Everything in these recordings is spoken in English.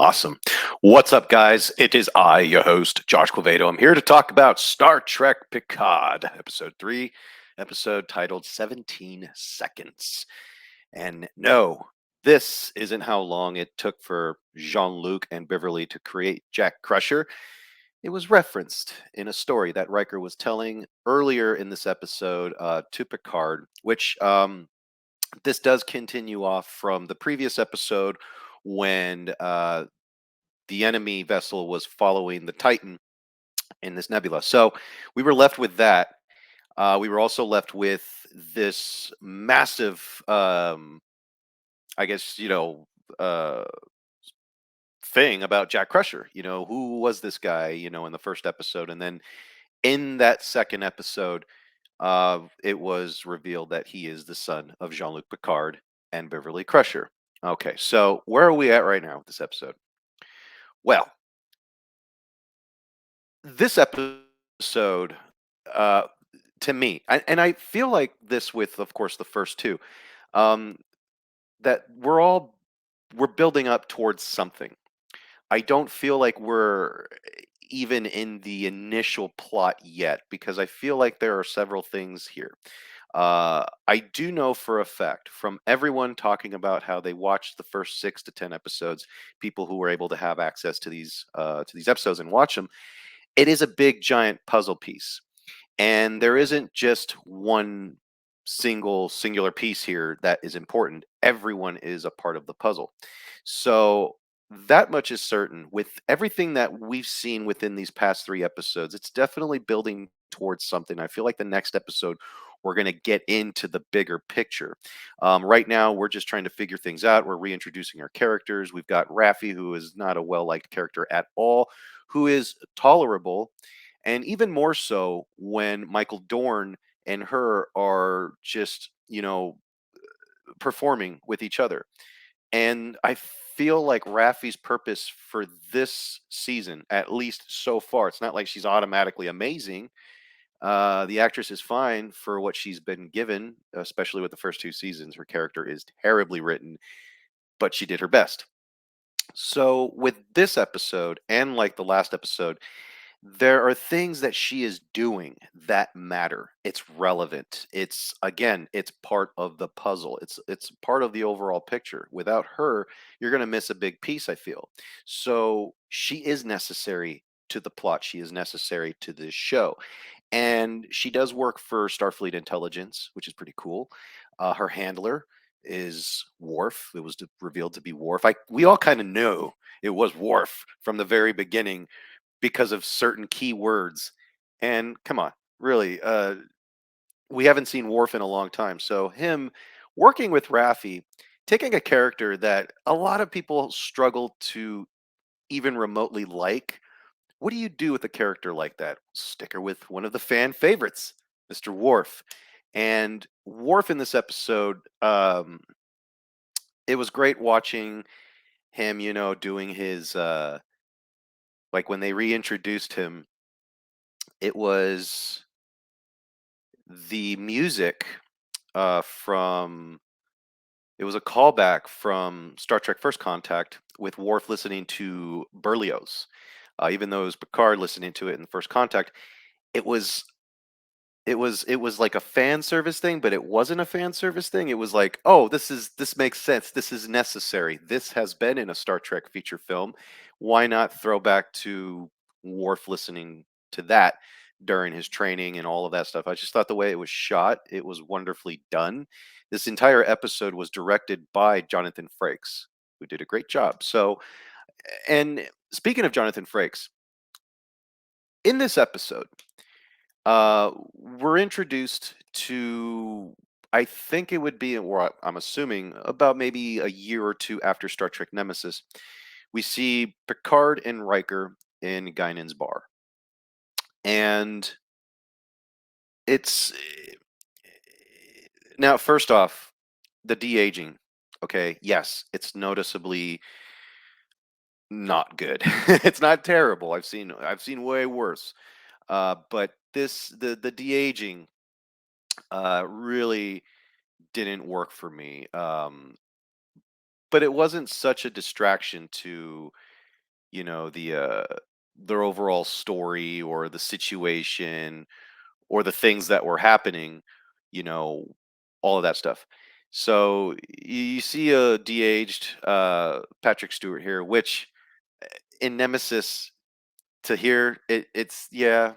Awesome. What's up, guys? It is I, your host, Josh Quevedo. I'm here to talk about Star Trek Picard, Episode 3, episode titled 17 Seconds. And no, this isn't how long it took for Jean-Luc and Beverly to create Jack Crusher. It was referenced in a story that Riker was telling earlier in this episode to Picard, which this does continue off from the previous episode when the enemy vessel was following the Titan in this nebula. So we were left with that. We were also left with this massive, I guess, uh, thing about Jack Crusher. Who was this guy, in the first episode? And then in that second episode, it was revealed that he is the son of Jean-Luc Picard and Beverly Crusher. Okay, so where are we at right now with this episode? Well, this episode, uh, to me, and I feel like this with, of course, the first two, um, that we're building up towards something. I don't feel like we're even in the initial plot yet because I feel like there are several things here. I do know for a fact from everyone talking about how they watched the first 6 to 10 episodes, people who were able to have access to these episodes and watch them. It is a big giant puzzle piece, and there isn't just one singular piece here that is important. Everyone is a part of the puzzle. So that much is certain. With everything that we've seen within these past 3 episodes, it's definitely building towards something. I feel like the next episode we're going to get into the bigger picture. Right now, we're just trying to figure things out. We're reintroducing our characters. We've got Raffi, who is not a well-liked character at all, who is tolerable, and even more so when Michael Dorn and her are just, performing with each other. And I feel like Raffi's purpose for this season, at least so far, it's not like she's automatically amazing. The actress is fine for what she's been given, especially with the first 2 seasons. Her character is terribly written, but she did her best. So with this episode and like the last episode, there are things that she is doing that matter. It's relevant. It's, again, it's part of the puzzle. It's part of the overall picture. Without her, you're going to miss a big piece, I feel. So she is necessary to the plot. She is necessary to this show. And she does work for Starfleet Intelligence, which is pretty cool. Her handler is Worf. It was revealed to be Worf. We all kind of knew it was Worf from the very beginning because of certain key words. And come on, really, we haven't seen Worf in a long time. So him working with Raffi, taking a character that a lot of people struggle to even remotely like. What do you do with a character like that? Stick her with one of the fan favorites, Mr. Worf. And Worf in this episode, it was great watching him, doing his like when they reintroduced him, it was the music from it was a callback from Star Trek First Contact with Worf listening to Berlioz. Even though it was Picard listening to it in First Contact, it was it was like a fan service thing, but it wasn't a fan service thing. It was like, oh, this makes sense. This is necessary. This has been in a Star Trek feature film. Why not throw back to Worf listening to that during his training and all of that stuff? I just thought the way it was shot, it was wonderfully done. This entire episode was directed by Jonathan Frakes, who did a great job. So, and speaking of Jonathan Frakes, in this episode, we're introduced to, I think it would be, or I'm assuming, about maybe a year or two after Star Trek Nemesis. We see Picard and Riker in Guinan's bar. And it's now, first off, the de-aging. Okay, yes, it's noticeably not good. It's not terrible. I've seen way worse. But the de-aging really didn't work for me. But it wasn't such a distraction to their overall story or the situation or the things that were happening, you know, all of that stuff. So you see a de-aged Patrick Stewart here, which in Nemesis to hear it's yeah,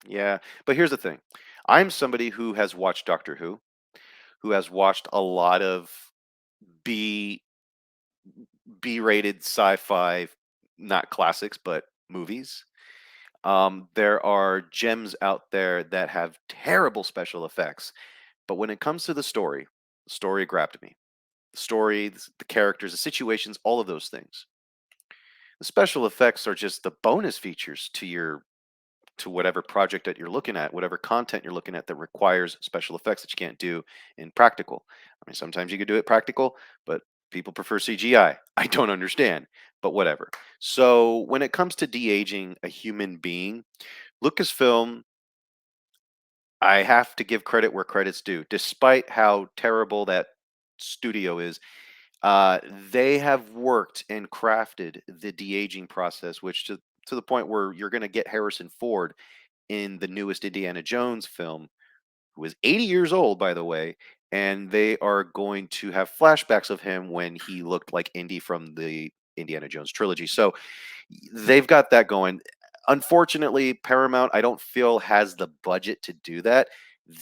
yeah. But here's the thing. I'm somebody who has watched Doctor who has watched a lot of B B-rated sci-fi, not classics, but movies. There are gems out there that have terrible special effects, but when it comes to the story grabbed me. The story, the characters, the situations, all of those things. The special effects are just the bonus features to whatever project that you're looking at, whatever content you're looking at that requires special effects that you can't do in practical. I mean, sometimes you could do it practical, but people prefer CGI. I don't understand, but whatever. So when it comes to de-aging a human being, Lucasfilm, I have to give credit where credit's due. Despite how terrible that studio is, uh, they have worked and crafted the de-aging process, which to the point where you're going to get Harrison Ford in the newest Indiana Jones film, who is 80 years old, by the way, and they are going to have flashbacks of him when he looked like Indy from the Indiana Jones trilogy. So they've got that going. Unfortunately, Paramount, I don't feel has the budget to do that.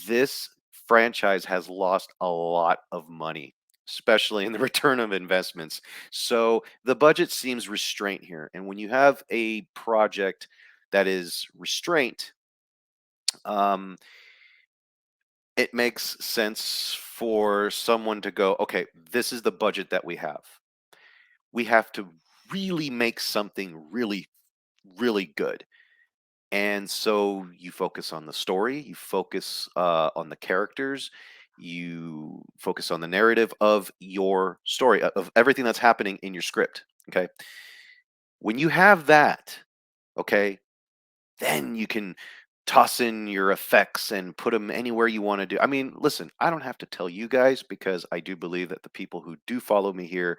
This franchise has lost a lot of money, especially in the return of investments. So the budget seems restraint here. And when you have a project that is restraint, um, it makes sense for someone to go, okay, this is the budget that we have. We have to really make something really, really good. And so you focus on the story, you focus on the characters, you focus on the narrative of your story, of everything that's happening in your script. Okay. When you have that, okay, then you can toss in your effects and put them anywhere you want to do. I mean, listen, I don't have to tell you guys because I do believe that the people who do follow me here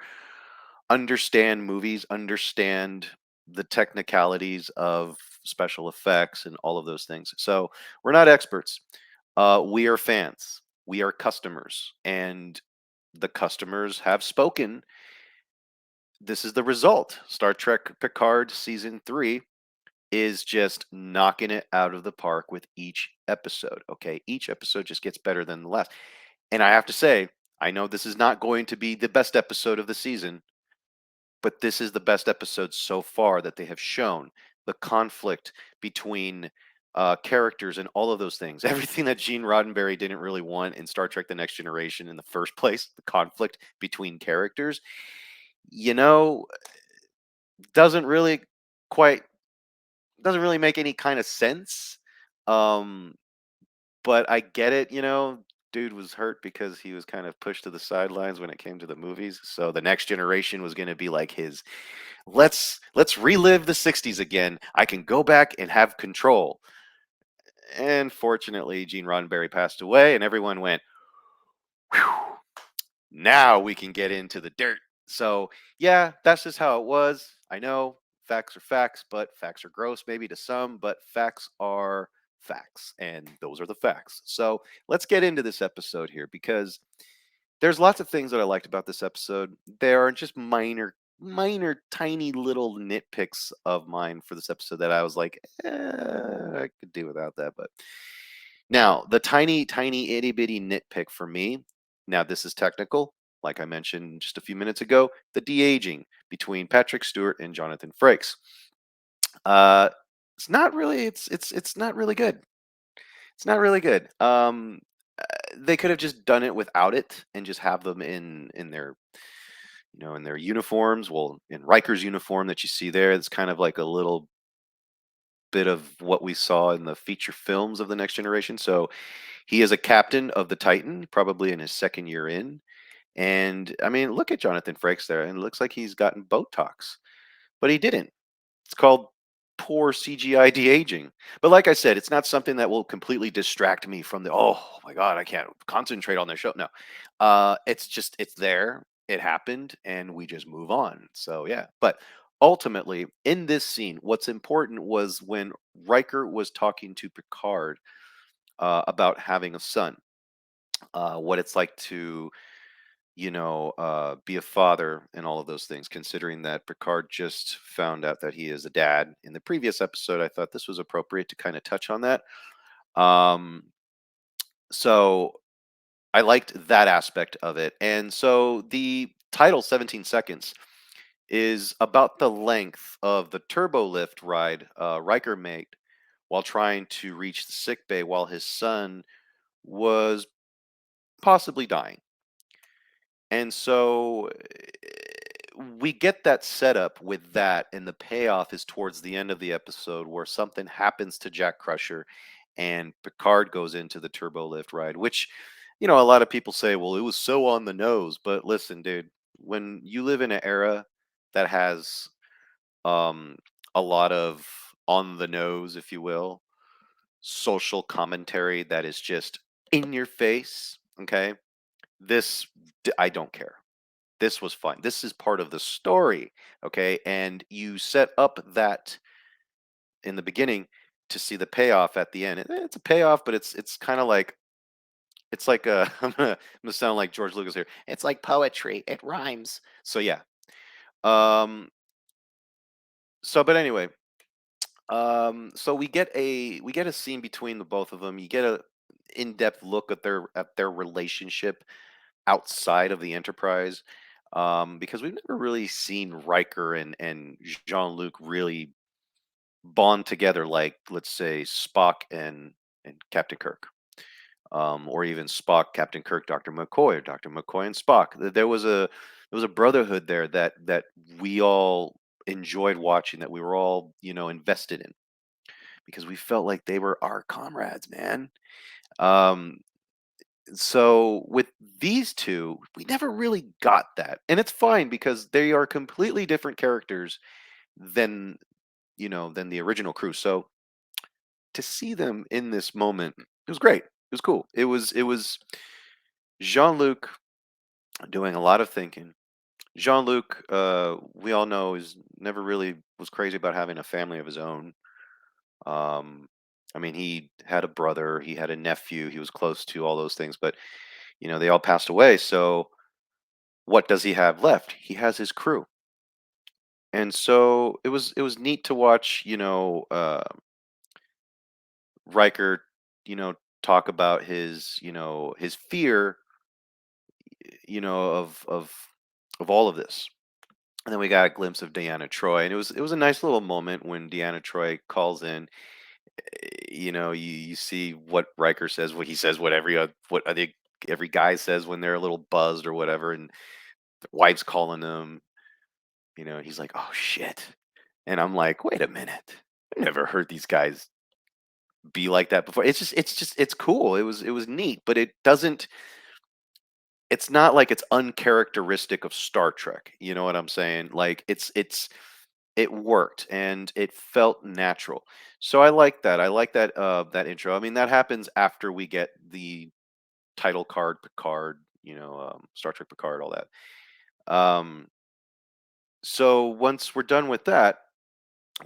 understand movies, understand the technicalities of special effects and all of those things. So we're not experts. We are fans. We are customers, and the customers have spoken. This is the result. Star Trek Picard season 3 is just knocking it out of the park with each episode. Okay, each episode just gets better than the last. And I have to say, I know this is not going to be the best episode of the season, but this is the best episode so far that they have shown. The conflict between characters and all of those things, everything that Gene Roddenberry didn't really want in Star Trek: The Next Generation in the first place, the conflict between characters, you know, doesn't really quite doesn't really make any kind of sense. Um, but I get it, dude was hurt because he was kind of pushed to the sidelines when it came to the movies. So the next generation was going to be like his let's relive the 60s again. I can go back and have control. And fortunately, Gene Roddenberry passed away and everyone went, whew, now we can get into the dirt. So, yeah, that's just how it was. I know facts are facts, but facts are gross maybe to some, but facts are facts. And those are the facts. So, let's get into this episode here because there's lots of things that I liked about this episode. There are just minor, tiny little nitpicks of mine for this episode that I was like, I could do without that. But now, the tiny, itty bitty nitpick for me, now this is technical, like I mentioned just a few minutes ago, the de-aging between Patrick Stewart and Jonathan Frakes. Uh, it's not really, it's not really good. It's not really good. They could have just done it without it and just have them in their in their uniforms. Well, in Riker's uniform that you see there, it's kind of like a little bit of what we saw in the feature films of the Next Generation. So he is a captain of the Titan, probably in his second year in. And I mean, look at Jonathan Frakes there, and it looks like he's gotten Botox, but he didn't. It's called poor CGI de-aging. But like I said, it's not something that will completely distract me from the oh my god, I can't concentrate on this show. No, it's just it's there. It happened, and we just move on. So yeah, but ultimately, in this scene, what's important was when Riker was talking to Picard about having a son, what it's like to, be a father and all of those things, considering that Picard just found out that he is a dad in the previous episode. I thought this was appropriate to kind of touch on that. Um, so I liked that aspect of it. And so the title 17 Seconds is about the length of the turbo lift ride Riker made while trying to reach the sick bay while his son was possibly dying. And so we get that setup with that, and the payoff is towards the end of the episode where something happens to Jack Crusher and Picard goes into the turbo lift ride, which, a lot of people say, well, it was so on the nose. But listen, dude, when you live in an era that has um, a lot of on the nose, if you will, social commentary that is just in your face, okay? This, I don't care. This was fun. This is part of the story, okay? And you set up that in the beginning to see the payoff at the end. It's a payoff, but it's kind of like it's like I'm gonna sound like George Lucas here. It's like poetry. It rhymes. So yeah. Um. But anyway, so we get a scene between the both of them. You get a in-depth look at their relationship outside of the Enterprise, because we've never really seen Riker and Jean-Luc really bond together like, let's say, Spock and Captain Kirk, or even Spock, Captain Kirk, Dr. McCoy, or Dr. McCoy and Spock. There was a brotherhood there that we all enjoyed watching, that we were all invested in, because we felt like they were our comrades, man. Um, so with these two, we never really got that, and it's fine because they are completely different characters than than the original crew. So to see them in this moment, it was great. It was cool. It was Jean-Luc doing a lot of thinking. Jean-Luc, we all know, is never really was crazy about having a family of his own. Um, I mean, he had a brother, he had a nephew, he was close to all those things, but they all passed away. So what does he have left? He has his crew. And so it was neat to watch, Riker, talk about his fear, of all of this. And then we got a glimpse of Deanna Troy, and it was a nice little moment when Deanna Troy calls in. You see what Riker says, what he says, every guy says when they're a little buzzed or whatever, and the wife's calling them. He's like, "Oh shit," and I'm like, "Wait a minute, I never heard these guys be like that before." It's cool. It was neat, but it doesn't. It's not like it's uncharacteristic of Star Trek. You know what I'm saying? Like it worked and it felt natural. So I like that. I like that intro. I mean, that happens after we get the title card Picard, Star Trek Picard, all that. Um, so once we're done with that,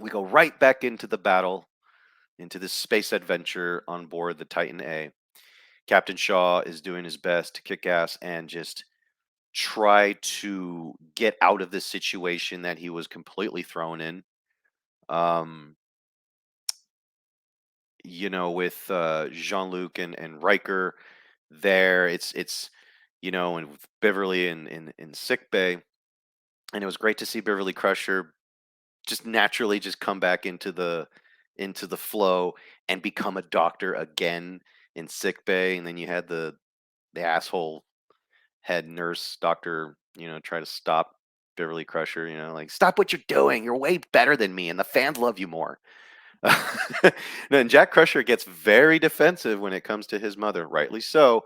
we go right back into the battle, into this space adventure on board the Titan A. Captain Shaw is doing his best to kick ass and just try to get out of this situation that he was completely thrown in. Um, with Jean-Luc and Riker there, it's and with Beverly in sick bay, and it was great to see Beverly Crusher just naturally just come back into the flow and become a doctor again in sick bay. And then you had the asshole head nurse doctor, try to stop Beverly Crusher, like, stop what you're doing. You're way better than me, and the fans love you more. Then Jack Crusher gets very defensive when it comes to his mother, rightly so.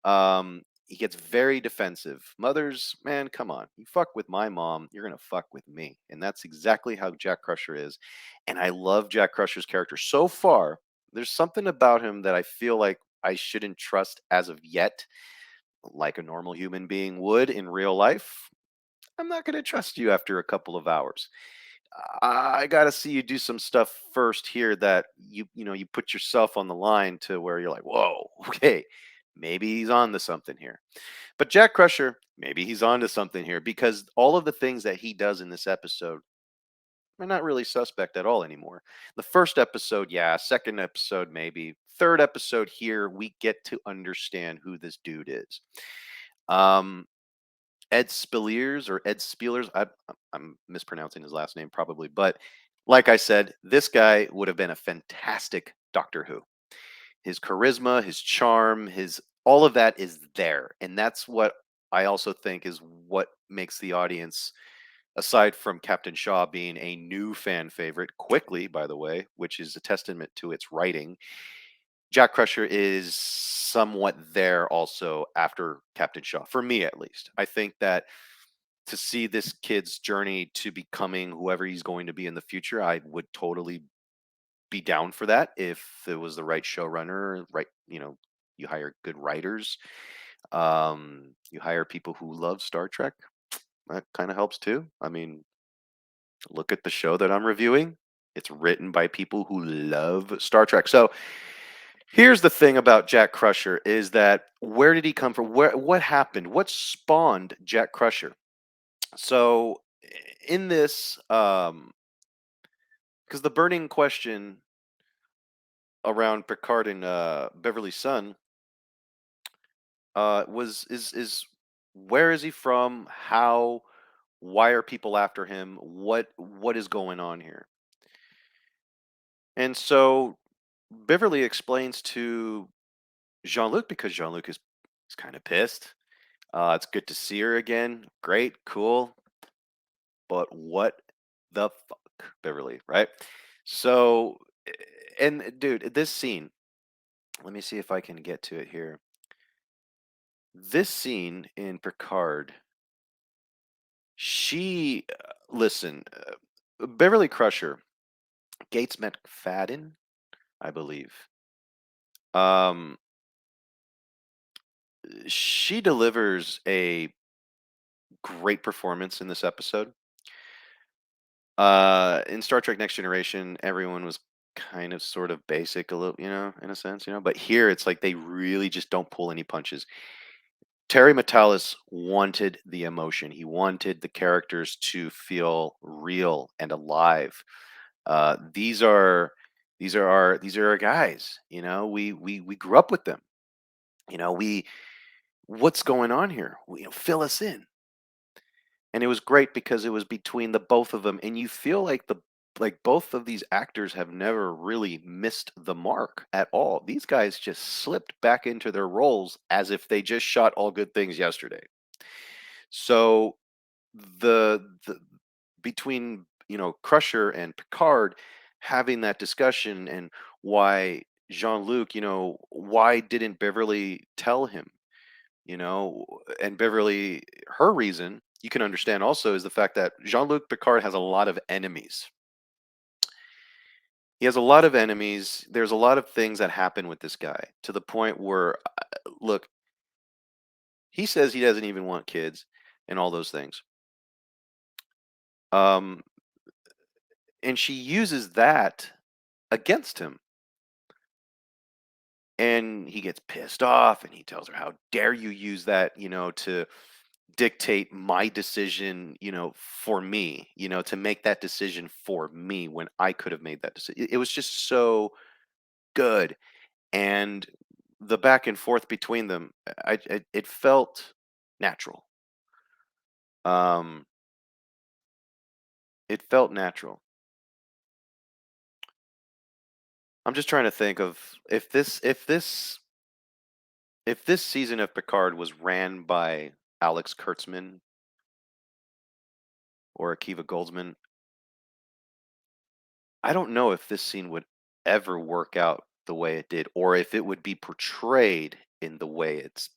He gets very defensive. Mothers, man, come on. You fuck with my mom, you're gonna fuck with me. And that's exactly how Jack Crusher is. And I love Jack Crusher's character. So far, there's something about him that I feel like I shouldn't trust as of yet, like a normal human being would in real life. I'm not going to trust you after a couple of hours. I gotta see you do some stuff first here that you put yourself on the line to where you're like, whoa, okay, maybe he's on to something here. But Jack Crusher, maybe he's on to something here because all of the things that he does in this episode are not really suspect at all anymore. The first episode, yeah. Second episode, maybe. Third episode here, we get to understand who this dude is. Um, Ed Spiliers or Ed Spielers. I'm mispronouncing his last name probably, but like I said, this guy would have been a fantastic Doctor Who. His charisma, his charm, his all of that is there, and that's what I also think is what makes the audience, aside from Captain Shaw being a new fan favorite quickly, by the way, which is a testament to its writing. Jack Crusher is somewhat there also after Captain Shaw, for me at least. I think that to see this kid's journey to becoming whoever he's going to be in the future, I would totally be down for that if it was the right showrunner, right? You hire good writers, you hire people who love Star Trek. That kind of helps too. I mean, look at the show that I'm reviewing. It's written by people who love Star Trek. So here's the thing about Jack Crusher is that where did he come from? What happened? What spawned Jack Crusher? So in this, because the burning question around Picard and Beverly Sun was is where is he from? How? Why are people after him? What is going on here? And so Beverly explains to Jean-Luc because Jean-Luc is kind of pissed. It's good to see her again. Great, cool. But what the fuck, Beverly, right? So, and dude, this scene, let me see if I can get to it here. This scene in Picard, listen, Beverly Crusher, Gates McFadden, I believe. Um, she delivers a great performance in this episode. In Star Trek Next Generation, everyone was kind of sort of basic a little, in a sense, but here it's like they really just don't pull any punches. Terry Matalas wanted the emotion. He wanted the characters to feel real and alive. These are these are our guys. We grew up with them. We what's going on here? Fill us in. And it was great because it was between the both of them, and you feel like both of these actors have never really missed the mark at all. These guys just slipped back into their roles as if they just shot All Good Things yesterday. So the between Crusher and Picard having that discussion, and why Jean-Luc, why didn't Beverly tell him? And Beverly, her reason, you can understand also, is the fact that Jean-Luc Picard has a lot of enemies. He has a lot of enemies. There's a lot of things that happen with this guy to the point where, look, he says he doesn't even want kids and all those things. Um, and she uses that against him. And he gets pissed off and he tells her, "How dare you use that, to dictate my decision, for me, to make that decision for me when I could have made that decision." It was just so good. And the back and forth between them, it felt natural. Um, it felt natural. I'm just trying to think of if this season of Picard was ran by Alex Kurtzman or Akiva Goldsman, I don't know if this scene would ever work out the way it did, or if it would be portrayed in the way it's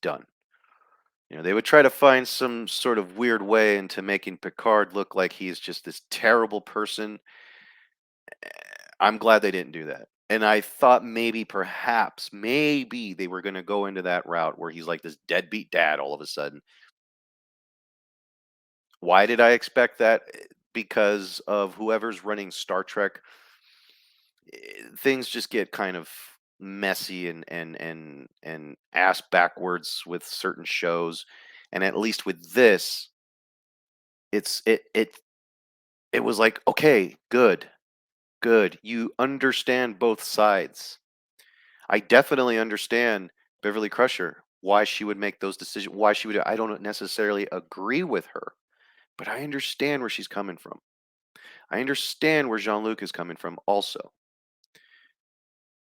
done. They would try to find some sort of weird way into making Picard look like he's just this terrible person. I'm glad they didn't do that. And I thought maybe, perhaps, maybe they were going to go into that route where he's like this deadbeat dad all of a sudden. Why did I expect that? because of whoever's running Star Trek. Things just get kind of messy and ass backwards with certain shows, and at least with this, it was like, okay, good, you understand both sides. I definitely understand Beverly Crusher, why she would make those decisions, why she would. I don't necessarily agree with her, but I understand where she's coming from. I understand where Jean-Luc is coming from also.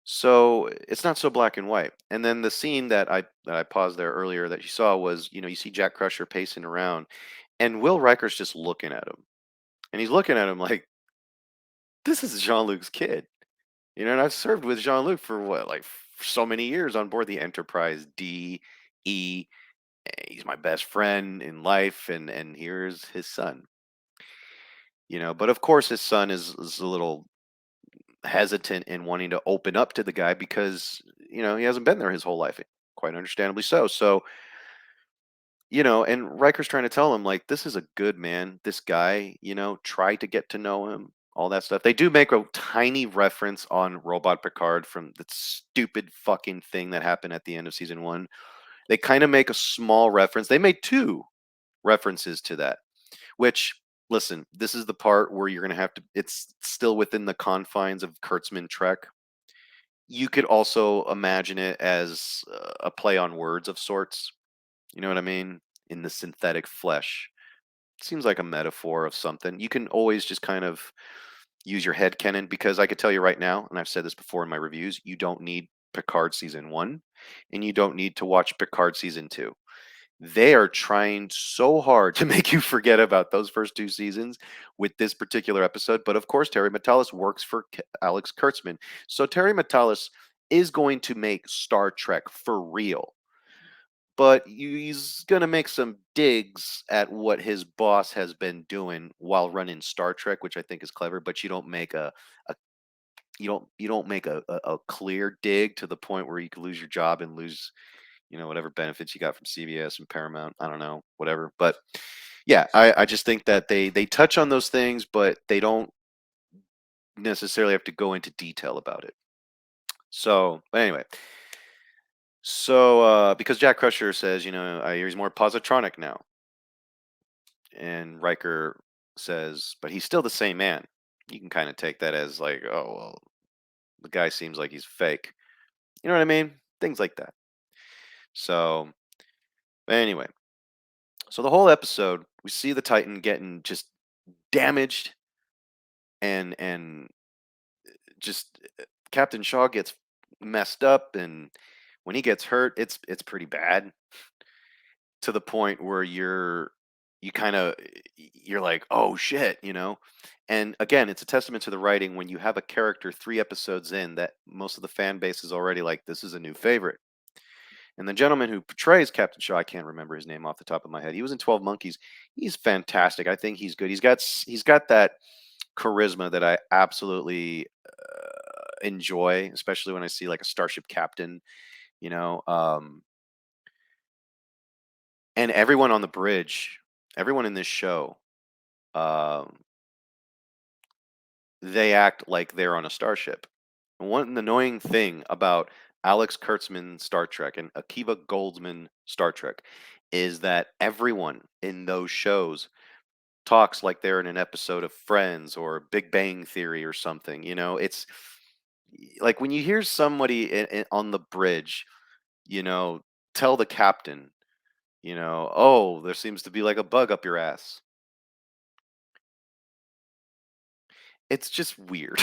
So it's not so black and white. And then the scene that I paused there earlier that you saw was, you see Jack Crusher pacing around, and Will Riker's just looking at him, and he's looking at him like, this is Jean-Luc's kid. And I've served with Jean-Luc for what, like so many years on board the Enterprise D, E. He's my best friend in life, and here's his son. But of course his son is a little hesitant in wanting to open up to the guy because he hasn't been there his whole life, quite understandably so. So and Riker's trying to tell him like, this is a good man. This guy, try to get to know him. All that stuff. They do make a tiny reference on Robot Picard from the stupid fucking thing that happened at the end of season one. They kind of make a small reference. They made two references to that. Which, listen, this is the part where you're going to have to, it's still within the confines of Kurtzman Trek. You could also imagine it as a play on words of sorts. You know what I mean? In the synthetic flesh. Seems like a metaphor of something. You can always just kind of use your head canon, because I could tell you right now, and I've said this before in my reviews, you don't need Picard season 1 and you don't need to watch Picard season 2. They are trying so hard to make you forget about those first two seasons with this particular episode. But of course, Terry Matalas works for Alex Kurtzman. So Terry Matalas is going to make Star Trek for real. But he's going to make some digs at what his boss has been doing while running Star Trek, which I think is clever. But you don't make a you don't make a clear dig to the point where you could lose your job and lose whatever benefits you got from CBS and Paramount. I don't know, whatever. But yeah, I just think that they touch on those things, but they don't necessarily have to go into detail about it. So, but anyway, so because Jack Crusher says, I hear he's more positronic now, and Riker says, but he's still the same man. You can kind of take that as like, oh well, the guy seems like he's fake. You know what I mean? Things like that. So, anyway, so the whole episode, we see the Titan getting just damaged, and just Captain Shaw gets messed up, and when he gets hurt, it's pretty bad, to the point where you kind of you're like, oh shit. And again, it's a testament to the writing when you have a character 3 episodes in that most of the fan base is already like, this is a new favorite. And the gentleman who portrays Captain Shaw, I can't remember his name off the top of my head. He was in 12 Monkeys. He's fantastic. I think he's good. He's got that charisma that I absolutely enjoy, especially when I see like a starship captain, you know. And everyone on the bridge, everyone in this show, um, they act like they're on a starship. And one annoying thing about Alex Kurtzman Star Trek and Akiva Goldsman Star Trek is that everyone in those shows talks like they're in an episode of Friends or Big Bang Theory or something. It's like when you hear somebody on the bridge, you know, tell the captain, oh, there seems to be like a bug up your ass. It's just weird.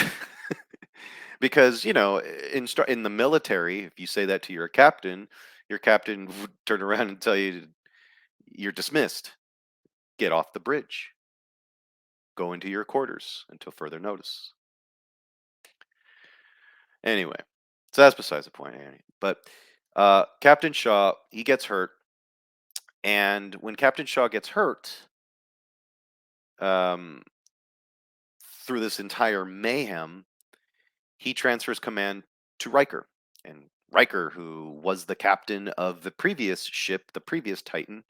Because, in the military, if you say that to your captain would turn around and tell you you're dismissed. Get off the bridge. Go into your quarters until further notice. Anyway, so that's besides the point, Annie. But Captain Shaw, he gets hurt, and when Captain Shaw gets hurt, um, through this entire mayhem, he transfers command to Riker. And Riker, who was the captain of the previous ship, the previous Titan,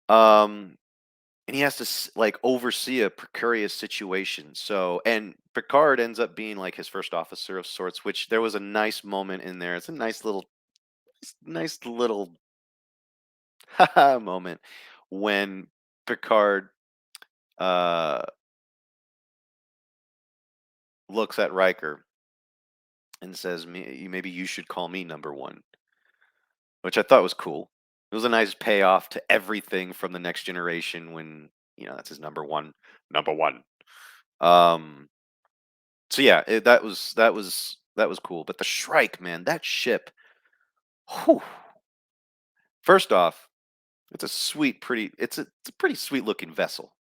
um, and he has to like oversee a precarious situation. So, and Picard ends up being like his first officer of sorts, which there was a nice moment in there. It's a nice little haha moment when Picard uh looks at Riker and says, Maybe you should call me number one," which I thought was cool. It was a nice payoff to everything from the Next Generation when that's his number one. Um, so yeah, that was cool. But the Shrike, man, that ship. Whew, first off, it's a pretty sweet looking vessel.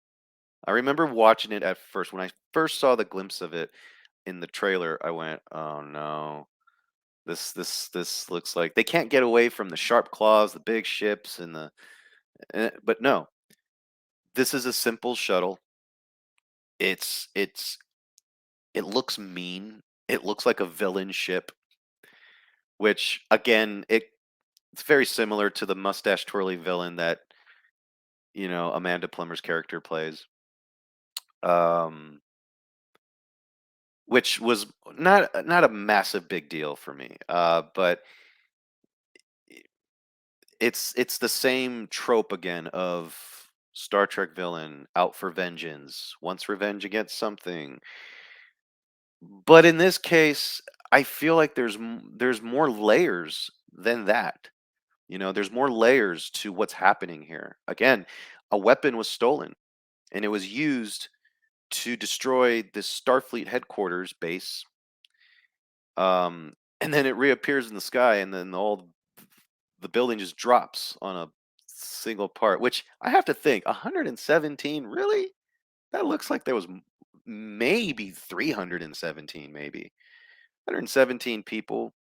I remember watching it at first when I first saw the glimpse of it in the trailer. I went, "Oh no, this looks like they can't get away from the sharp claws, the big ships, and but no, this is a simple shuttle. It's it looks mean. It looks like a villain ship, which again, it's very similar to the mustache twirly villain that Amanda Plummer's character plays. Um, which was not a massive big deal for me. But it's the same trope again of Star Trek villain out for vengeance, wants revenge against something. But in this case, I feel like there's more layers than that. There's more layers to what's happening here. Again, a weapon was stolen and it was used to destroy this Starfleet headquarters base. And then it reappears in the sky, and then all the building just drops on a single part. Which I have to think, 117, really? That looks like there was maybe 317, maybe 117 people.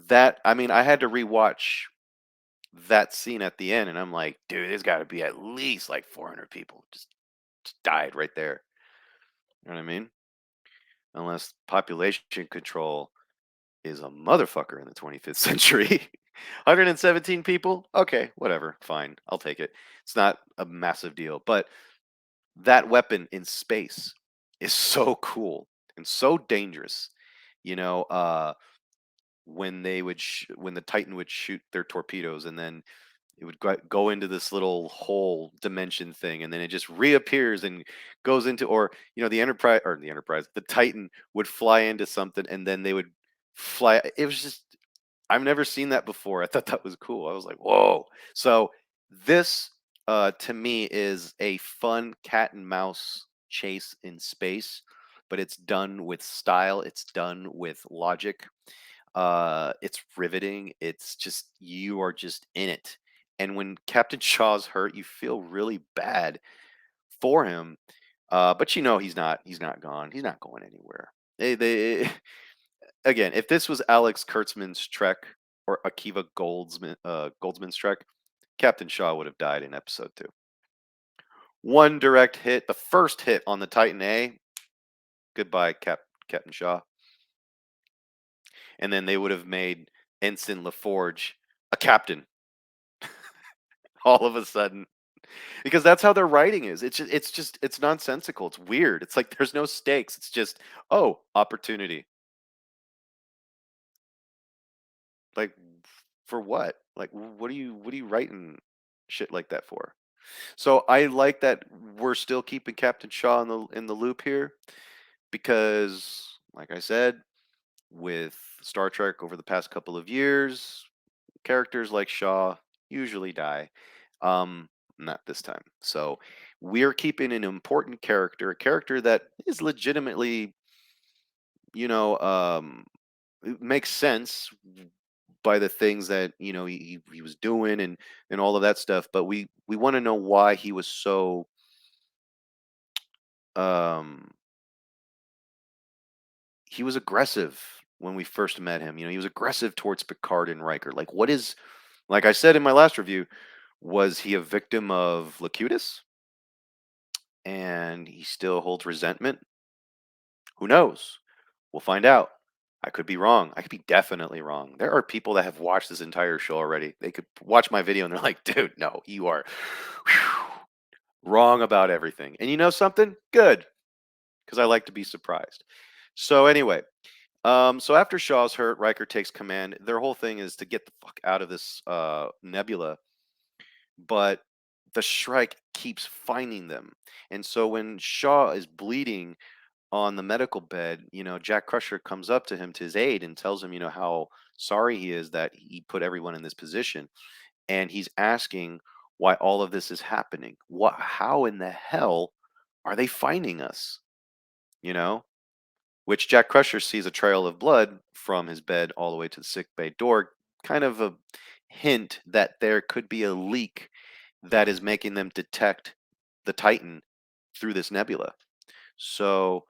That I mean, I had to rewatch that scene at the end, and I'm like, dude, there's got to be at least like 400 people just died right there. You know what I mean? Unless population control is a motherfucker in the 25th century. 117 people? Okay, whatever. Fine. I'll take it. It's not a massive deal. But that weapon in space is so cool and so dangerous. You know, when when the Titan would shoot their torpedoes and then it would go into this little hole dimension thing and then it just reappears and goes into, or the Titan would fly into something and then they would fly. It was just, I've never seen that before. I thought that was cool. I was like, whoa. So this to me is a fun cat and mouse chase in space, but it's done with style, it's done with logic. It's riveting. It's just, you are just in it. And when Captain Shaw's hurt, you feel really bad for him. But he's not gone. He's not going anywhere. They again, if this was Alex Kurtzman's Trek or Akiva Goldsman's Trek, Captain Shaw would have died in episode 2. One direct hit, the first hit on the Titan A, goodbye, Captain Shaw. And then they would have made Ensign LaForge a captain all of a sudden, because that's how their writing is. It's nonsensical. It's weird. It's like there's no stakes. It's just, oh, opportunity. Like, for what? Like, what are you writing shit like that for? So I like that we're still keeping Captain Shaw in the loop here, because, like I said, with Star Trek over the past couple of years, characters like Shaw usually die. Not this time. So we're keeping an important character, a character that is legitimately, you know, it makes sense by the things that he was doing and all of that stuff. But we want to know why he was so um he was aggressive when we first met him. He was aggressive towards Picard and Riker. Like, what is, like I said in my last review, was he a victim of Locutus and he still holds resentment? Who knows? We'll find out. I could be wrong. I could be definitely wrong. There are people that have watched this entire show already. They could watch my video and they're like, dude, no, you are. Whew. Wrong about everything. And you know something? Good, because I like to be surprised. So anyway, so after Shaw's hurt, Riker takes command. Their whole thing is to get the fuck out of this nebula, but the Shrike keeps finding them. And so when Shaw is bleeding on the medical bed, Jack Crusher comes up to him to his aid and tells him, how sorry he is that he put everyone in this position. And he's asking why all of this is happening. How in the hell are they finding us? You know? Which Jack Crusher sees a trail of blood from his bed all the way to the sick bay door, kind of a hint that there could be a leak that is making them detect the Titan through this nebula. So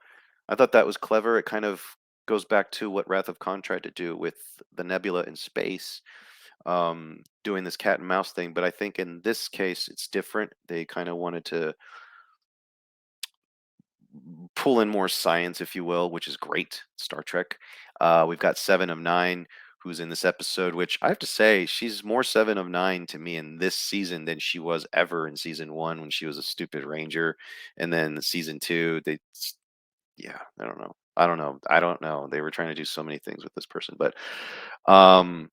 I thought that was clever. It kind of goes back to what Wrath of Khan tried to do with the nebula in space, doing this cat and mouse thing. But I think in this case, it's different. They kind of wanted to pull in more science, if you will, which is great. Star Trek. We've got Seven of Nine, who's in this episode, which I have to say, she's more Seven of Nine to me in this season than she was ever in season one when she was a stupid ranger. And then season two, yeah, I don't know. I don't know. I don't know. They were trying to do so many things with this person, but um,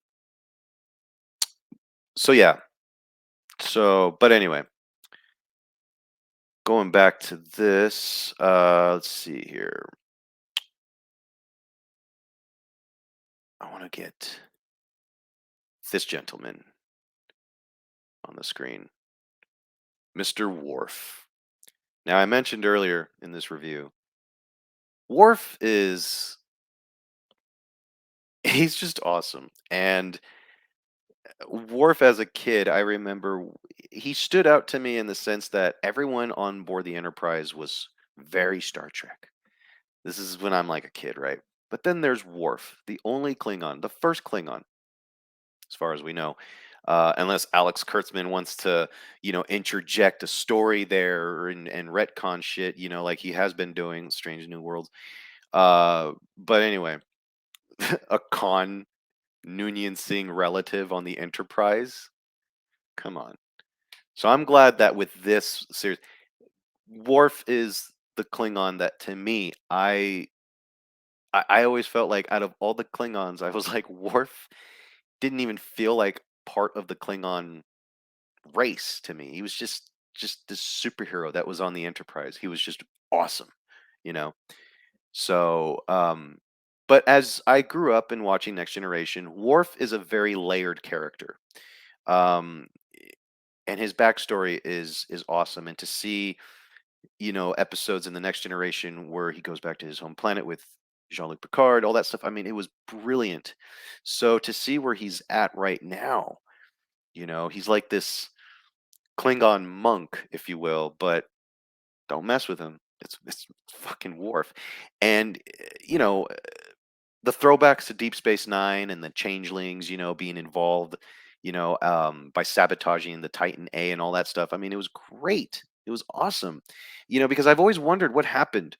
so yeah. But anyway, going back to this, let's see here. I want to get this gentleman on the screen, Mr. Wharf. Now, I mentioned earlier in this review, Wharf is he's just awesome. And Worf as a kid, I remember he stood out to me in the sense that everyone on board the Enterprise was very Star Trek. This is when I'm like a kid, right? But then there's Worf, the only Klingon, the first Klingon, as far as we know. Unless Alex Kurtzman wants to, interject a story there and retcon shit, like he has been doing Strange New Worlds. But anyway, a Khan Noonien Singh relative on the Enterprise. Come on. So I'm glad that with this series, Worf is the Klingon that to me, I always felt like out of all the Klingons, I was like Worf didn't even feel like part of the Klingon race to me. He was just this superhero that was on the Enterprise. He was just awesome, you know. So, but as I grew up in watching Next Generation, Worf is a very layered character. Um, and his backstory is awesome. And to see, episodes in the Next Generation where he goes back to his home planet with Jean-Luc Picard, all that stuff. I mean, it was brilliant. So to see where he's at right now, he's like this Klingon monk, if you will, but don't mess with him. It's fucking Worf. And the throwbacks to Deep Space Nine and the changelings, being involved, by sabotaging the Titan A and all that stuff. I mean, it was great. It was awesome. Because I've always wondered what happened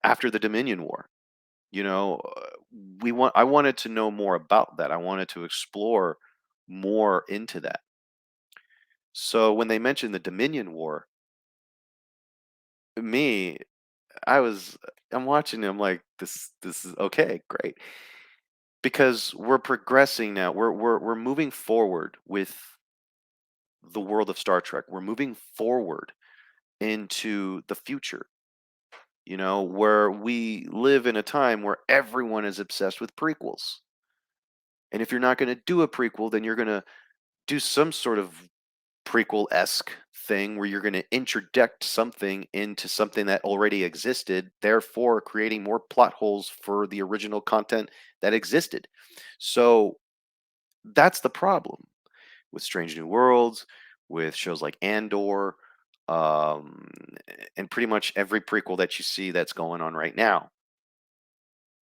after the Dominion War. You know, uh, I wanted to know more about that. I wanted to explore more into that. So when they mentioned the Dominion War, me, I was I'm watching it, I'm like, this is okay, great. Because we're progressing now. We're moving forward with the world of Star Trek. We're moving forward into the future, where we live in a time where everyone is obsessed with prequels. And if you're not going to do a prequel, then you're going to do some sort of prequel-esque thing where you're going to interject something into something that already existed, therefore creating more plot holes for the original content that existed. So that's the problem with Strange New Worlds, with shows like Andor, um, and pretty much every prequel that you see that's going on right now.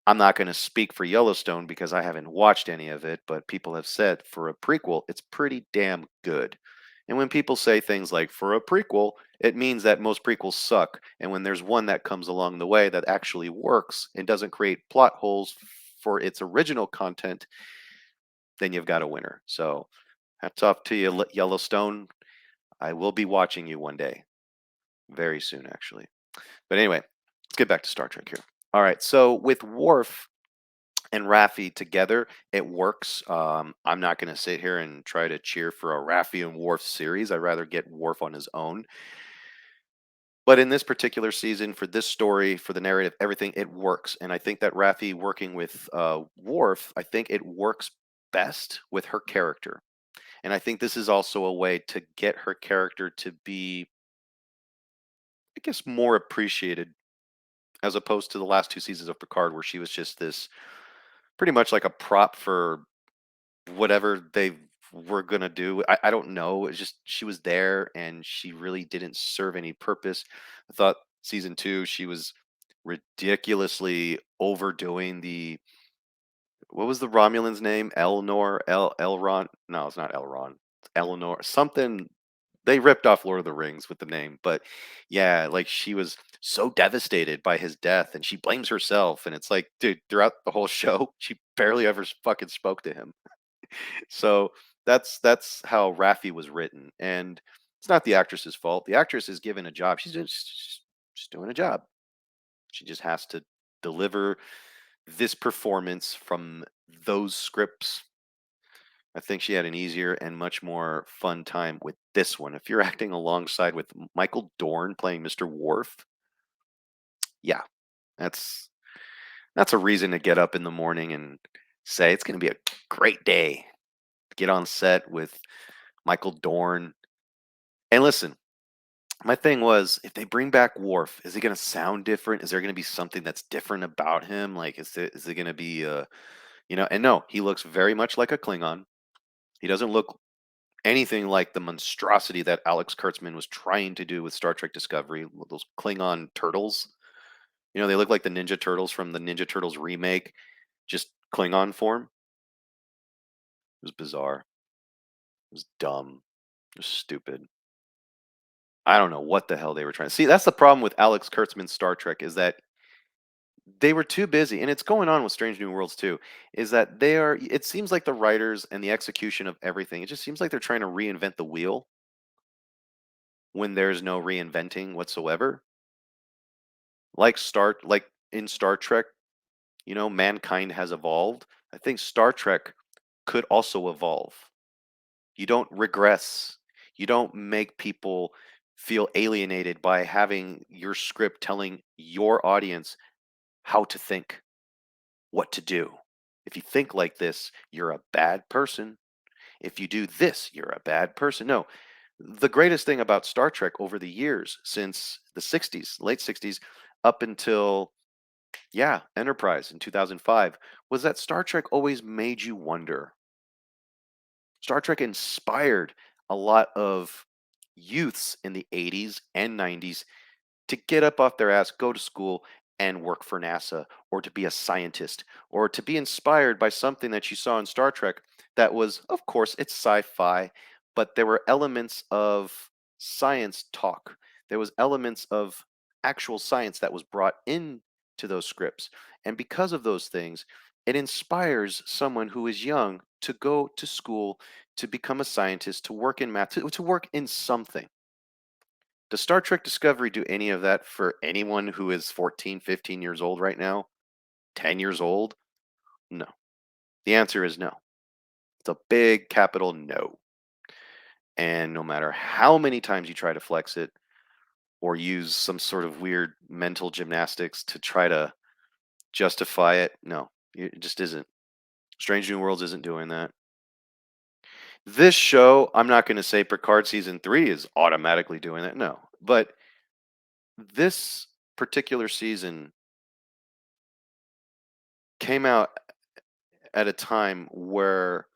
I'm not going to speak for Yellowstone because I haven't watched any of it, but people have said for a prequel, it's pretty damn good. And when people say things like for a prequel, it means that most prequels suck. And when there's one that comes along the way that actually works and doesn't create plot holes for its original content, then you've got a winner. So hats off to you, Yellowstone. I will be watching you one day. very soon, actually. But anyway, let's get back to Star Trek here. All right, so with Worf and Raffi together, it works. I'm not going to sit here and try to cheer for a Raffi and Worf series. I'd rather get Worf on his own. But in this particular season, for this story, for the narrative, everything, it works. And I think that Raffi working with Worf, I think it works best with her character. And I think this is also a way to get her character to be, I guess, more appreciated as opposed to the last two seasons of Picard, where she was just this pretty much like a prop for whatever they were gonna do. I don't know. It's just she was there and she really didn't serve any purpose. I thought season two she was ridiculously overdoing the what was the Romulan's name? Elnor, Elron? No, it's not Elron. It's Eleanor. Something they ripped off Lord of the Rings with the name, but yeah, like she was so devastated by his death and she blames herself and it's like, dude, throughout the whole show, she barely ever fucking spoke to him. So that's how Raffi was written, and it's not the actress's fault. The actress is given a job. She's doing a job. She just has to deliver this performance from those scripts. I think she had an easier and much more fun time with this one. If you're acting alongside with Michael Dorn playing Mr. Worf, yeah, that's that's a reason to get up in the morning and say it's going to be a great day. Get on set with Michael Dorn. And listen, my thing was if they bring back Worf, is he going to sound different? Is there going to be something that's different about him? Like, is it going to be, and no, he looks very much like a Klingon. He doesn't look anything like the monstrosity that Alex Kurtzman was trying to do with Star Trek Discovery. Those Klingon turtles, they look like the Ninja Turtles from the Ninja Turtles remake, just Klingon form. It was bizarre. It was dumb. It was stupid. I don't know what the hell they were trying to see. That's the problem with Alex Kurtzman's Star Trek is that they were too busy, and it's going on with Strange New Worlds too. Is that they are? It seems like the writers and the execution of everything. It just seems like they're trying to reinvent the wheel when there's no reinventing whatsoever. Like in Star Trek, mankind has evolved. I think Star Trek could also evolve. You don't regress. You don't make people feel alienated by having your script telling your audience how to think, what to do. If you think like this, you're a bad person. If you do this, you're a bad person. No, the greatest thing about Star Trek over the years, since the 60s, late 60s, up until, yeah, Enterprise in 2005, was that Star Trek always made you wonder. Star Trek inspired a lot of youths in the 80s and 90s to get up off their ass, go to school, and work for NASA, or to be a scientist, or to be inspired by something that you saw in Star Trek that was, of course, it's sci fi, but there were elements of science talk. There was elements of actual science that was brought into those scripts. And because of those things, it inspires someone who is young to go to school, to become a scientist, to work in math, to work in something. Does Star Trek Discovery do any of that for anyone who is 14, 15 years old right now? 10 years old? No. The answer is no. It's a big capital no. And no matter how many times you try to flex it or use some sort of weird mental gymnastics to try to justify it, no, it just isn't. Strange New Worlds isn't doing that. This show, I'm not going to say Picard season 3 is automatically doing that. No. But this particular season came out at a time where,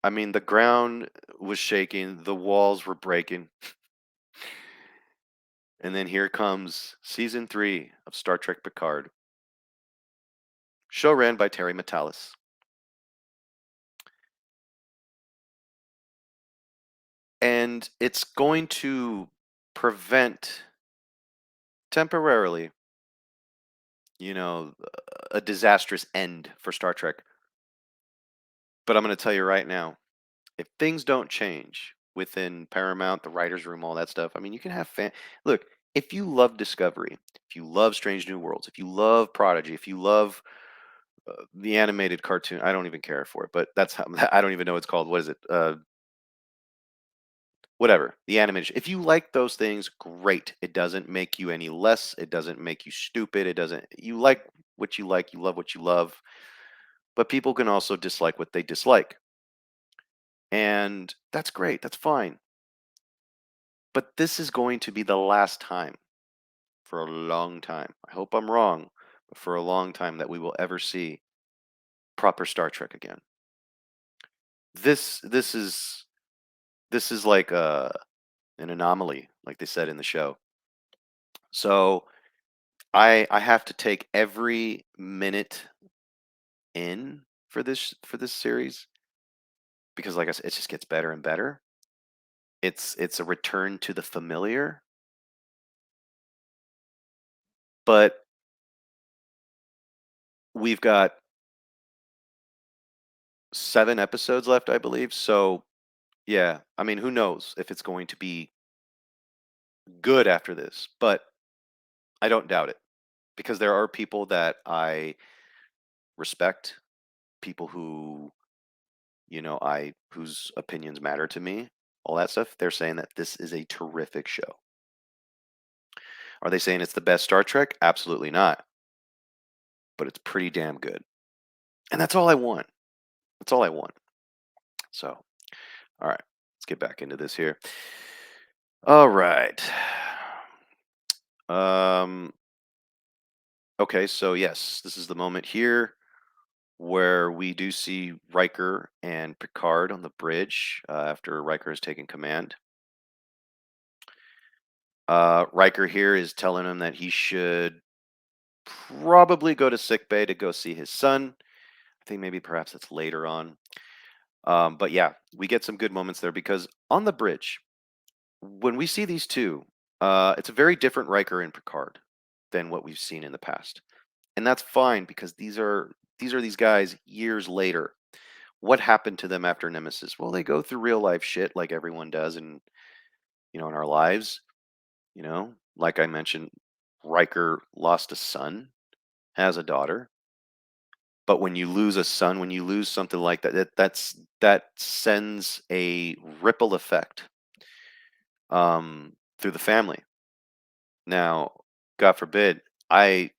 I mean, the ground was shaking, the walls were breaking, and then here comes season 3 of Star Trek Picard, show ran by Terry Matalas. And it's going to prevent temporarily, a disastrous end for Star Trek. But I'm going to tell you right now, if things don't change, within Paramount, the writers' room, all that stuff. I mean, you can have look. If you love Discovery, if you love Strange New Worlds, if you love Prodigy, if you love the animated cartoon, I don't even care for it, but that's how I don't even know what it's called. What is it? Whatever the animation. If you like those things, great. It doesn't make you any less. It doesn't make you stupid. It doesn't. You like what you like. You love what you love. But people can also dislike what they dislike, and that's great. That's fine. But this is going to be the last time for a long time. I hope I'm wrong, but for a long time that we will ever see proper Star Trek again. This is this is like an anomaly, like they said in the show. So I have to take every minute in for this series because, like I said, it just gets better and better. It's a return to the familiar, but we've got 7 episodes left, I believe. So yeah, I mean, who knows if it's going to be good after this, but I don't doubt it because there are people that I respect, people who, I whose opinions matter to me, all that stuff. They're saying that this is a terrific show. Are they saying it's the best Star Trek? Absolutely not, but it's pretty damn good. And that's all I want. That's all I want. So, all right, let's get back into this here. All right. Um okay, so yes, this is the moment here where we do see Riker and Picard on the bridge after Riker has taken command. Riker here is telling him that he should probably go to sickbay to go see his son. I think maybe perhaps it's later on. But yeah, we get some good moments there because on the bridge, when we see these two, it's a very different Riker and Picard than what we've seen in the past, and that's fine because these guys years later. What happened to them after Nemesis? Well, they go through real life shit like everyone does, in in our lives. Like I mentioned, Riker lost a son, has a daughter, but when you lose a son, when you lose something like that, that sends a ripple effect through the family. Now, God forbid, I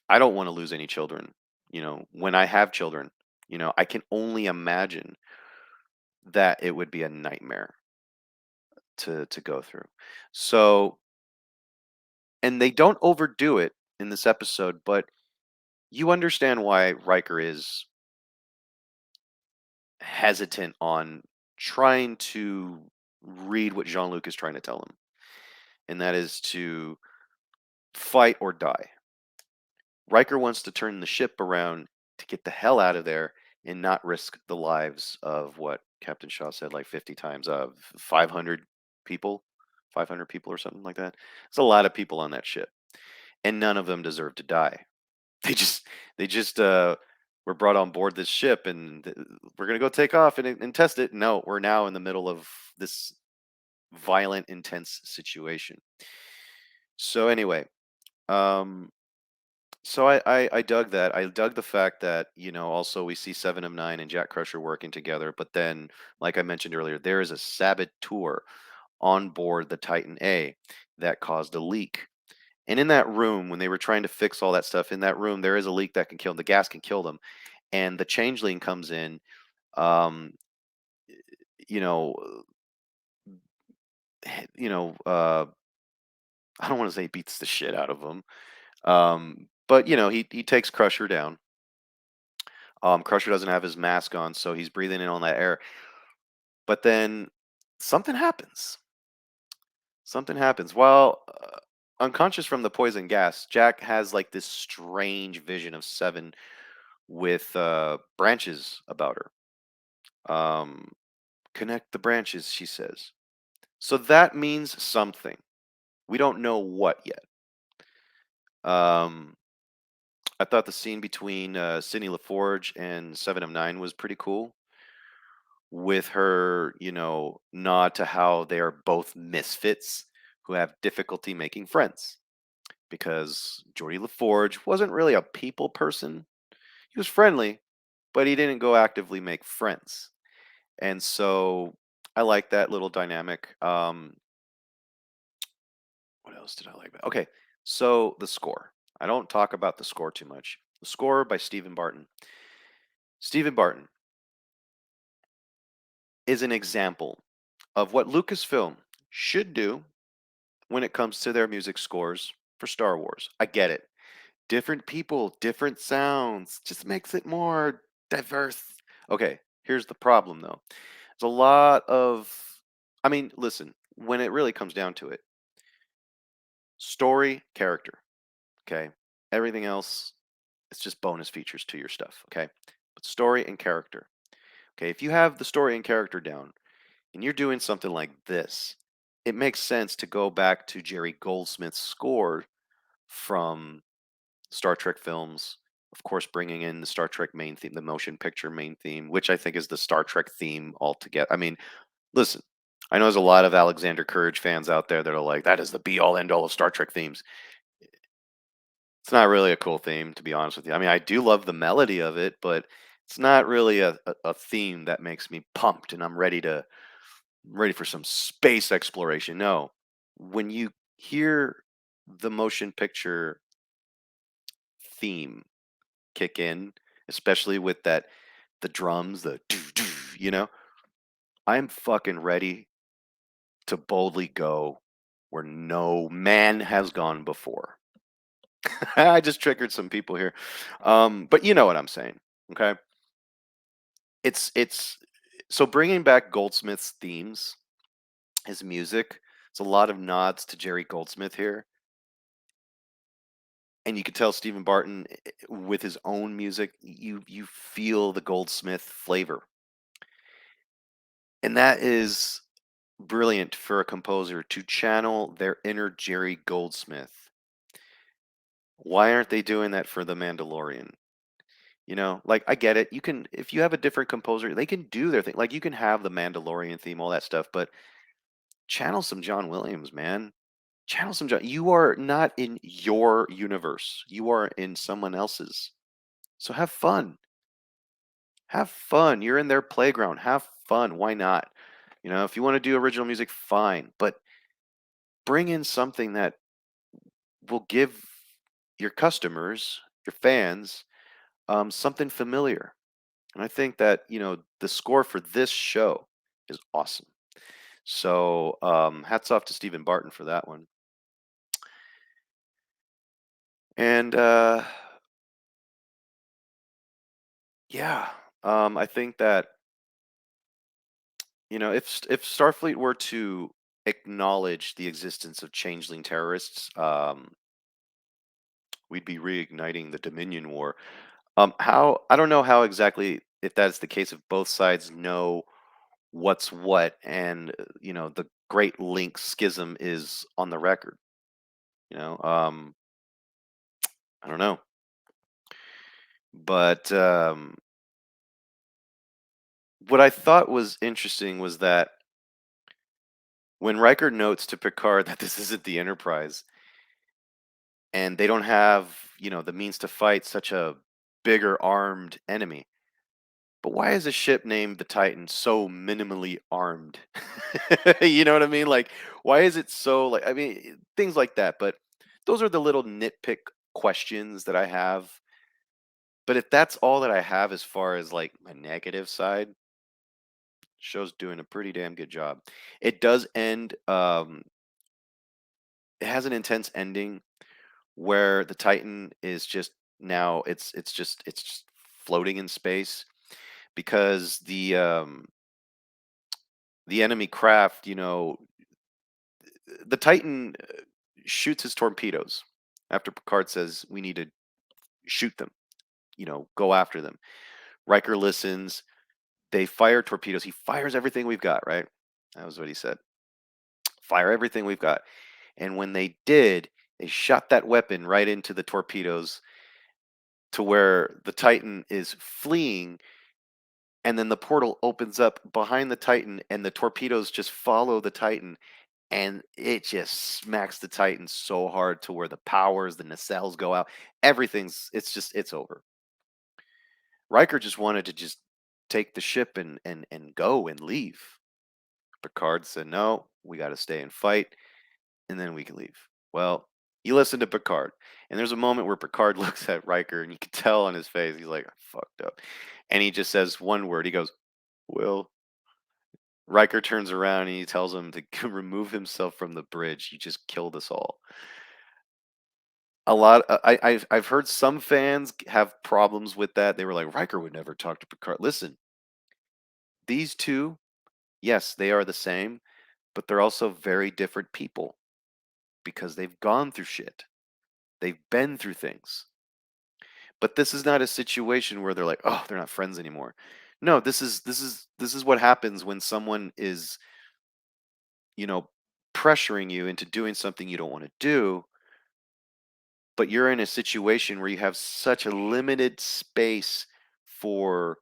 don't want to lose any children. When I have children, I can only imagine that it would be a nightmare to go through. So, and they don't overdo it in this episode, but you understand why Riker is hesitant on trying to read what Jean-Luc is trying to tell him, and that is to fight or die. Riker wants to turn the ship around to get the hell out of there and not risk the lives of what Captain Shaw said like 50 times of 500 people, 500 people or something like that. It's a lot of people on that ship, and none of them deserve to die. They just were brought on board this ship, and we're gonna go take off and test it. No, we're now in the middle of this violent, intense situation. So anyway, um, so I dug that. I dug the fact that also we see Seven of Nine and Jack Crusher working together, but then, like I mentioned earlier, there is a saboteur on board the Titan A that caused a leak. And in that room, when they were trying to fix all that stuff, in that room, there is a leak that can kill them. The gas can kill them. And the changeling comes in, um, you know, I don't want to say beats the shit out of them, but he takes Crusher down. Crusher doesn't have his mask on, so he's breathing in on that air. But then something happens. Something happens. While unconscious from the poison gas, Jack has like this strange vision of Seven with branches about her. Connect the branches, she says. So that means something. We don't know what yet. Um, I thought the scene between Sidney LaForge and Seven of Nine was pretty cool, with her, nod to how they are both misfits who have difficulty making friends. Because Geordie LaForge wasn't really a people person. He was friendly, but he didn't go actively make friends. And so I like that little dynamic. What else did I like about? Okay, so the score. I don't talk about the score too much. The score by Stephen Barton. Stephen Barton is an example of what Lucasfilm should do when it comes to their music scores for Star Wars. I get it. Different people, different sounds, just makes it more diverse. Okay, here's the problem though. There's a lot of, I mean, listen, when it really comes down to it, story, character, okay? Everything else, it's just bonus features to your stuff, okay? But story and character. Okay, if you have the story and character down and you're doing something like this, it makes sense to go back to Jerry Goldsmith's score from Star Trek films. Of course, bringing in the Star Trek main theme, the motion picture main theme, which I think is the Star Trek theme altogether. I mean, listen, I know there's a lot of Alexander Courage fans out there that are like, that is the be all end all of Star Trek themes. It's not really a cool theme, to be honest with you. I mean, I do love the melody of it, but it's not really a theme that makes me pumped and I'm ready for some space exploration. No. When you hear the motion picture theme kick in, especially with the drums, the doo doo, you know, I'm fucking ready to boldly go where no man has gone before. I just triggered some people here. But you know what I'm saying, okay? It's so bringing back Goldsmith's themes, his music, it's a lot of nods to Jerry Goldsmith here. And you can tell Stephen Barton with his own music, you feel the Goldsmith flavor. And that is brilliant for a composer to channel their inner Jerry Goldsmith. Why aren't they doing that for The Mandalorian? Like I get it. You can if you have a different composer, they can do their thing. Like you can have the Mandalorian theme, all that stuff, but channel some John Williams, man. Channel some John. You are not in your universe. You are in someone else's. So have fun. Have fun. You're in their playground. Have fun. Why not? If you want to do original music, fine. But bring in something that will give your customers, your fans, something familiar. And I think that, the score for this show is awesome. So hats off to Stephen Barton for that one. And yeah, I think that, if Starfleet were to acknowledge the existence of changeling terrorists, we'd be reigniting the Dominion War. How I don't know how exactly if that's the case if both sides know what's what and the Great Link schism is on the record. You know, I don't know, but what I thought was interesting was that when Riker notes to Picard that this isn't the Enterprise and they don't have the means to fight such a bigger armed enemy. But why is a ship named the Titan so minimally armed? You know what I mean? Like, why is it so like? I mean, things like that. But those are the little nitpick questions that I have. But if that's all that I have as far as like my negative side, show's doing a pretty damn good job. It does end. It has an intense ending where the Titan is just now. It's just floating in space because the enemy craft, the Titan shoots his torpedoes after Picard says we need to shoot them, go after them. Riker listens. They fire torpedoes. He fires everything we've got, right? That was what he said. Fire everything we've got. And when they did, they shot that weapon right into the torpedoes to where the Titan is fleeing and then the portal opens up behind the Titan, and the torpedoes just follow the Titan, and it just smacks the Titan so hard to where the powers, the nacelles go out. Everything's it's over. Riker just wanted to just take the ship and go and leave. Picard said, "No, we got to stay and fight, and then we can leave." Well, you listen to Picard, and there's a moment where Picard looks at Riker, and you can tell on his face he's like, "I fucked up," and he just says one word. He goes, "Well." Riker turns around and he tells him to remove himself from the bridge. You just killed us all. A lot. I've heard some fans have problems with that. They were like, Riker would never talk to Picard. Listen, these two, yes, they are the same, but they're also very different people because they've gone through shit. They've been through things. But this is not a situation where they're like, oh, they're not friends anymore. No, this is what happens when someone is, you know, pressuring you into doing something you don't want to do, but you're in a situation where you have such a limited space for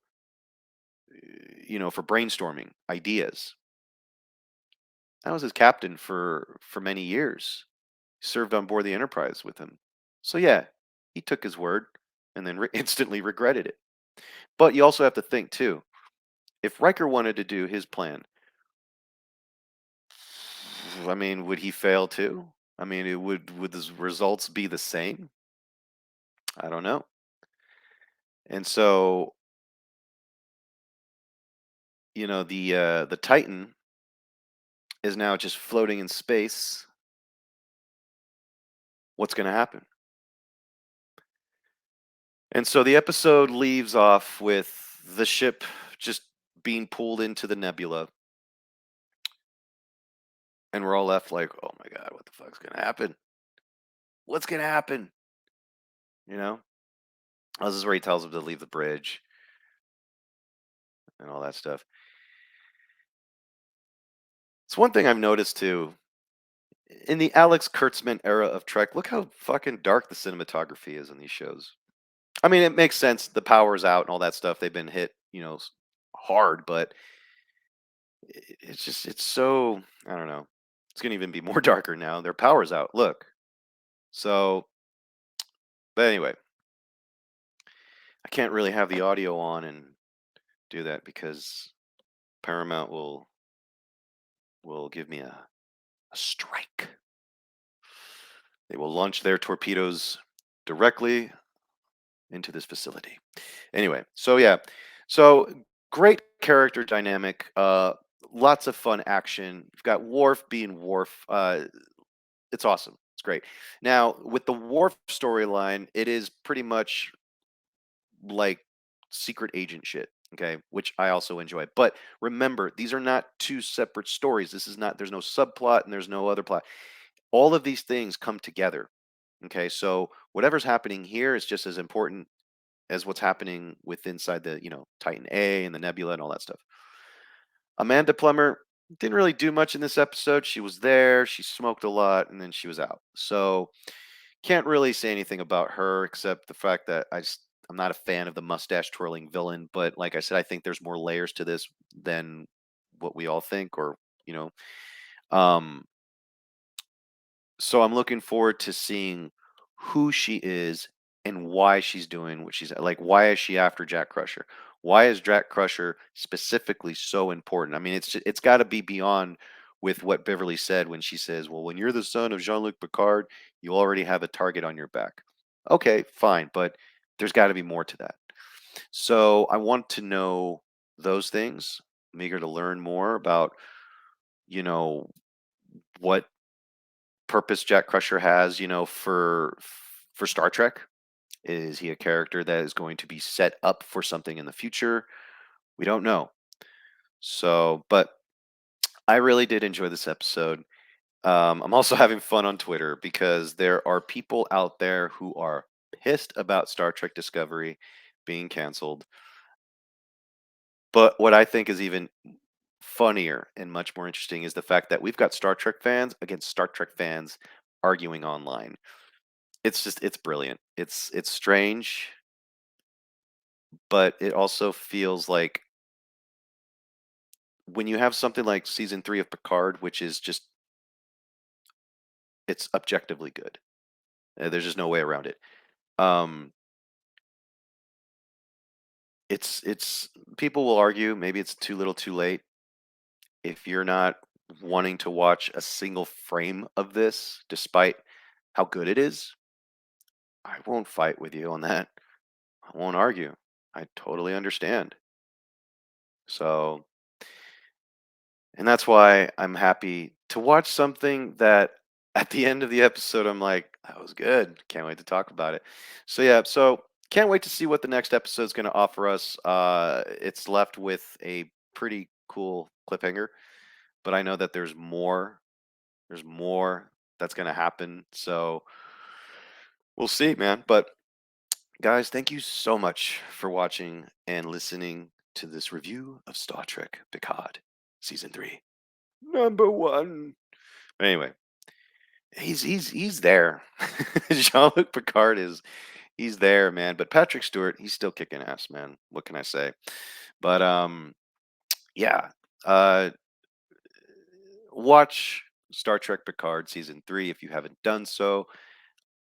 for brainstorming ideas. I was his captain for many years. Served on board the Enterprise with him. So yeah, he took his word and then instantly regretted it. But you also have to think too. If Riker wanted to do his plan, I mean, would he fail too? I mean, would the results be the same? I don't know. And so, the Titan is now just floating in space. What's going to happen? And so the episode leaves off with the ship just being pulled into the nebula, and we're all left like, "Oh my god, what the fuck's going to happen? What's going to happen?" You know? This is where he tells him to leave the bridge and all that stuff. It's one thing I've noticed too. In the Alex Kurtzman era of Trek, look how fucking dark the cinematography is in these shows. I mean, it makes sense. The power's out and all that stuff. They've been hit, hard, but it's so, I don't know. It's gonna even be more darker now. Their power's out. Look. So, but anyway, I can't really have the audio on and do that because Paramount will give me a strike. They will launch their torpedoes directly into this facility. Anyway, so yeah. So great character dynamic. Lots of fun action. You've got Worf being Worf. It's awesome. It's great. Now, with the Worf storyline, it is pretty much like secret agent shit, okay, which I also enjoy. But remember, these are not two separate stories. This is not, there's no subplot and there's no other plot. All of these things come together. Okay, so whatever's happening here is just as important as what's happening with inside the, Titan A and the nebula and all that stuff. Amanda Plummer didn't really do much in this episode. She was there, she smoked a lot, and then she was out. So can't really say anything about her except the fact that I'm not a fan of the mustache twirling villain. But like I said, I think there's more layers to this than what we all think, or you know. Um, so I'm looking forward to seeing who she is and why she's doing what she's like. Why is she after Jack Crusher? Why is Jack Crusher specifically so important? I mean, it's got to be beyond with what Beverly said when she says, "Well, when you're the son of Jean-Luc Picard, you already have a target on your back." Okay, fine, but there's got to be more to that. So I want to know those things. I'm eager to learn more about, you know, what purpose Jack Crusher has, for Star Trek. Is he a character that is going to be set up for something in the future? We don't know. So, but I really did enjoy this episode. I'm also having fun on Twitter because there are people out there who are pissed about Star Trek Discovery being canceled. But what I think is even funnier and much more interesting is the fact that we've got Star Trek fans against Star Trek fans arguing online. It's brilliant. It's strange, but it also feels like when you have something like season 3 of Picard, which is just it's objectively good. There's just no way around it. Um, it's people will argue maybe it's too little, too late. If you're not wanting to watch a single frame of this, despite how good it is, I won't fight with you on that. I won't argue. I totally understand. So, and that's why I'm happy to watch something that at the end of the episode, I'm like, that was good. Can't wait to talk about it. So, yeah, so can't wait to see what the next episode is going to offer us. It's left with a pretty cool cliffhanger, but I know that there's more. There's more that's going to happen. So, we'll see, man. But guys, thank you so much for watching and listening to this review of Star Trek Picard Season 3. Number one. Anyway, he's there. Jean-Luc Picard is he's there, man. But Patrick Stewart, he's still kicking ass, man. What can I say? But yeah. Uh watch Star Trek Picard Season 3 if you haven't done so.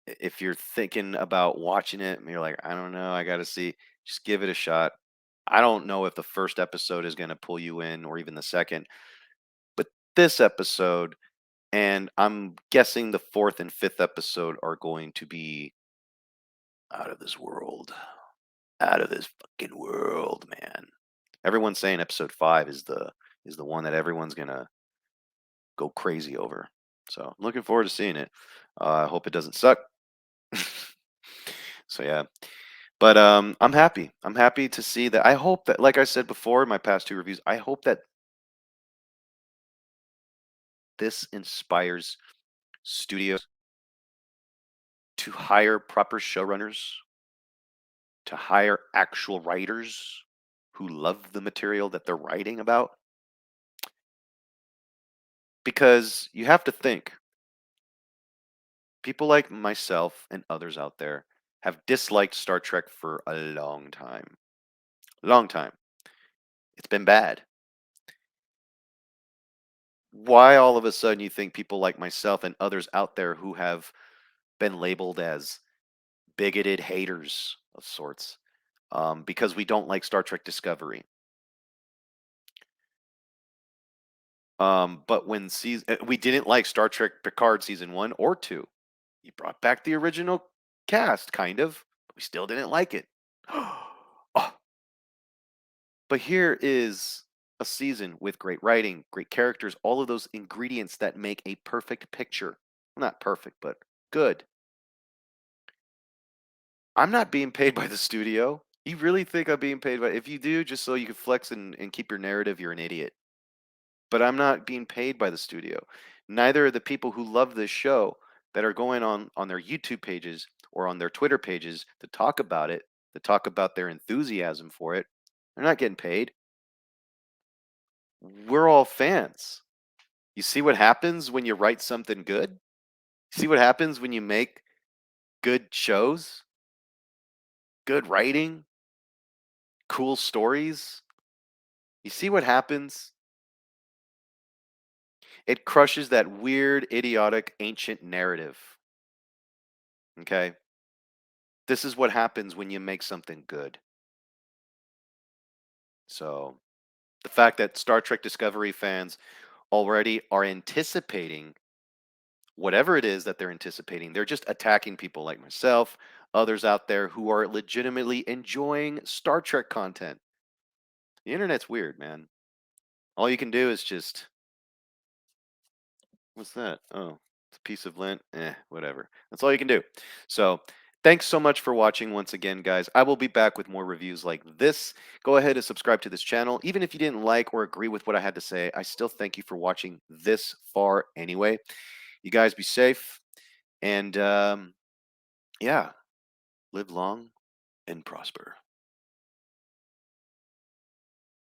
If you're thinking about watching it and you're like, I don't know, I got to see, just give it a shot. I don't know if the first episode is going to pull you in or even the second, but this episode, and I'm guessing the fourth and fifth episode are going to be out of this world. Out of this fucking world, man. Everyone's saying episode 5 is the one that everyone's going to go crazy over. So, I'm looking forward to seeing it. I hope it doesn't suck. So yeah. But I'm happy. I'm happy to see that. I hope that, like I said before in my past two reviews, I hope that this inspires studios to hire proper showrunners, to hire actual writers who love the material that they're writing about. Because you have to think, people like myself and others out there have disliked Star Trek for a long time. Long time. It's been bad. Why all of a sudden you think people like myself and others out there who have been labeled as bigoted haters of sorts because we don't like Star Trek Discovery. But when we didn't like Star Trek Picard season 1 or 2, he brought back the original cast, kind of. But we still didn't like it. Oh, but here is a season with great writing, great characters, all of those ingredients that make a perfect picture. Not perfect, but good. I'm not being paid by the studio. You really think I'm being paid by? If you do, just so you can flex and keep your narrative, you're an idiot. But I'm not being paid by the studio. Neither are the people who love this show that are going on their YouTube pages or on their Twitter pages to talk about it, to talk about their enthusiasm for it. They're not getting paid. We're all fans. You see what happens when you write something good? See what happens when you make good shows, good writing, cool stories? You see what happens? It crushes that weird, idiotic, ancient narrative. Okay? This is what happens when you make something good. So, the fact that Star Trek Discovery fans already are anticipating whatever it is that they're anticipating, they're just attacking people like myself, others out there who are legitimately enjoying Star Trek content. The internet's weird, man. All you can do is just what's that? Oh, it's a piece of lint. Whatever. That's all you can do. So, thanks so much for watching once again, guys. I will be back with more reviews like this. Go ahead and subscribe to this channel. Even if you didn't like or agree with what I had to say, I still thank you for watching this far anyway. You guys be safe. And yeah, live long and prosper.